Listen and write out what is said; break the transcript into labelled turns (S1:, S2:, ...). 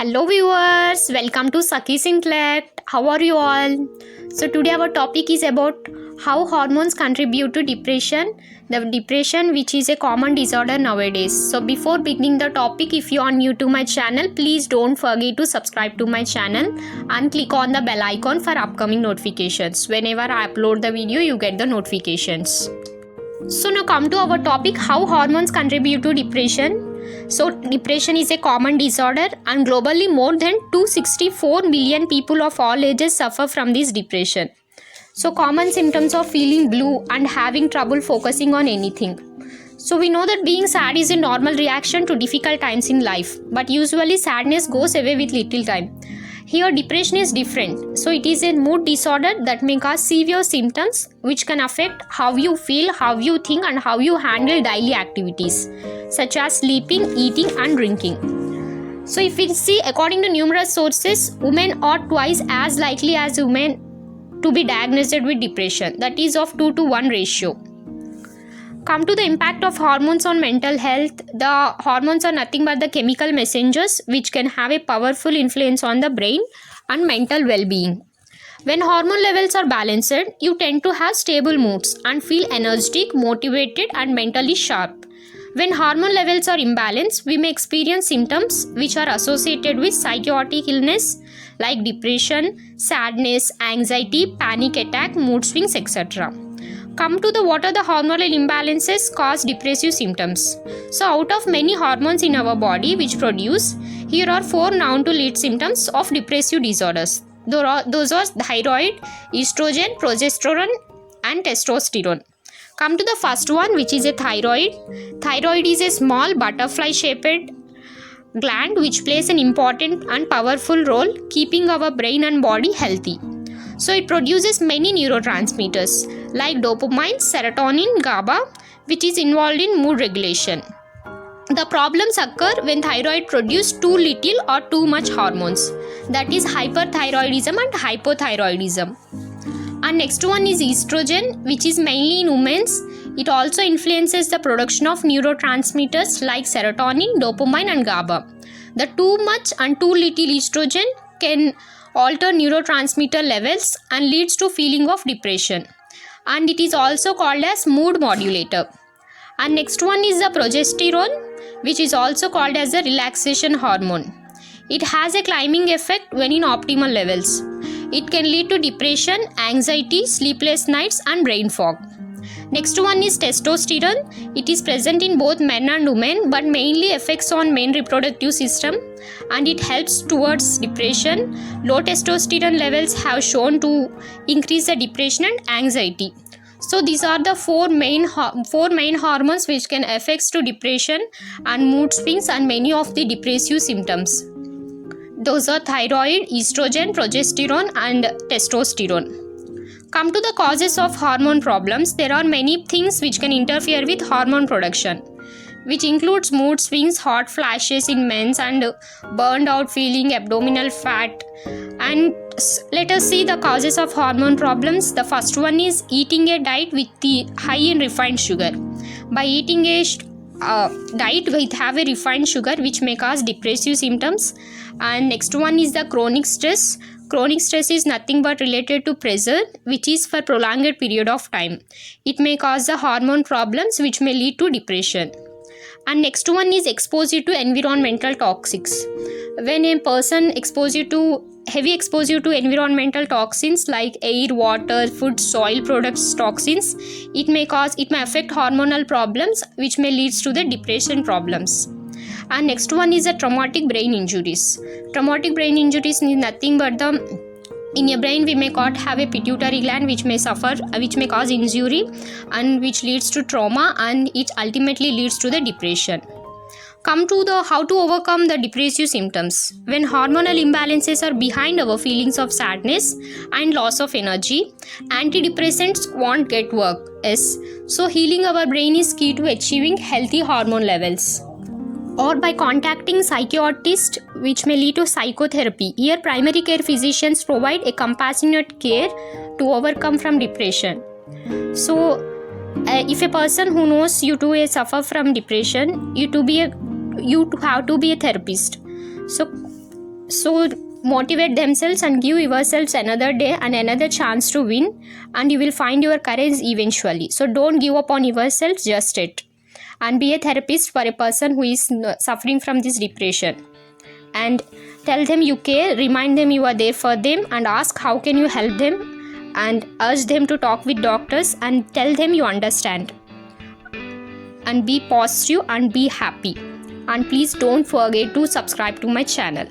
S1: Hello viewers, welcome to Sakhi's Intellect. How are you all? So today our topic is about how hormones contribute to depression. The depression which is a common disorder nowadays. So before beginning the topic, if you are new to my channel, please don't forget to subscribe to my channel and click on the bell icon for upcoming notifications. Whenever I upload the video, you get the notifications. So now come to our topic, how hormones contribute to depression. So depression is a common disorder and globally more than 264 million people of all ages suffer from this depression. So common symptoms of feeling blue and having trouble focusing on anything. So we know that being sad is a normal reaction to difficult times in life, but usually sadness goes away with little time. Here depression is different. So it is a mood disorder that may cause severe symptoms which can affect how you feel, how you think and how you handle daily activities such as sleeping, eating and drinking. So if we see, according to numerous sources, women are twice as likely as women to be diagnosed with depression, that is of 2 to 1 ratio. Come to the impact of hormones on mental health. The hormones are nothing but the chemical messengers which can have a powerful influence on the brain and mental well-being. When hormone levels are balanced, you tend to have stable moods and feel energetic, motivated and mentally sharp. When hormone levels are imbalanced, we may experience symptoms which are associated with psychotic illness like depression, sadness, anxiety, panic attack, mood swings, etc. Come to the what are the hormonal imbalances cause depressive symptoms. So out of many hormones in our body which produce, here are 4 known to lead symptoms of depressive disorders. Those are thyroid, estrogen, progesterone and testosterone. Come to the first one, which is a thyroid. Thyroid is a small butterfly shaped gland which plays an important and powerful role keeping our brain and body healthy. So it produces many neurotransmitters like dopamine, serotonin, GABA, which is involved in mood regulation. The problems occur when thyroid produces too little or too much hormones, that is hyperthyroidism and hypothyroidism. And next one is estrogen, which is mainly in women. It also influences the production of neurotransmitters like serotonin, dopamine and GABA. The too much and too little estrogen can alter neurotransmitter levels and leads to feeling of depression. And it is also called as mood modulator. And next one is the progesterone, which is also called as the relaxation hormone. It has a climbing effect when in optimal levels. It can lead to depression, anxiety, sleepless nights and brain fog. Next one is testosterone. It is present in both men and women but mainly affects on men reproductive system and it helps towards depression. Low testosterone levels have shown to increase the depression and anxiety. So these are the four main hormones which can affect to depression and mood swings and many of the depressive symptoms. Those are thyroid, estrogen, progesterone and testosterone. Come to the causes of hormone problems. There are many things which can interfere with hormone production, which includes mood swings, hot flashes in men and burned out feeling, abdominal fat. And let us see the causes of hormone problems. The first one is eating a diet with the high in refined sugar. By eating a diet with have a refined sugar which may cause depressive symptoms. And next one is the chronic stress. Chronic stress is nothing but related to pressure which is for prolonged period of time. It may cause the hormone problems which may lead to depression. And next one is exposure to environmental toxics. When a person heavy exposure to environmental toxins like air, water, food, soil products toxins, it may affect hormonal problems which may lead to the depression problems. And next one is the traumatic brain injuries. Traumatic brain injuries is nothing but in your brain we may have a pituitary gland which may cause injury and which leads to trauma and it ultimately leads to the depression. Come to the how to overcome the depressive symptoms. When hormonal imbalances are behind our feelings of sadness and loss of energy, antidepressants won't get work. Yes. So healing our brain is key to achieving healthy hormone levels. Or by contacting psychiatrist which may lead to psychotherapy. Here primary care physicians provide a compassionate care to overcome from depression. So if a person who knows you to suffer from depression, you have to be a therapist. So So motivate themselves and give yourselves another day and another chance to win, and you will find your courage eventually. So don't give up on yourself just yet, and be a therapist for a person who is suffering from this depression, and tell them you care, remind them you are there for them, and ask how can you help them, and urge them to talk with doctors, and tell them you understand, and be positive and be happy. And please don't forget to subscribe to my channel.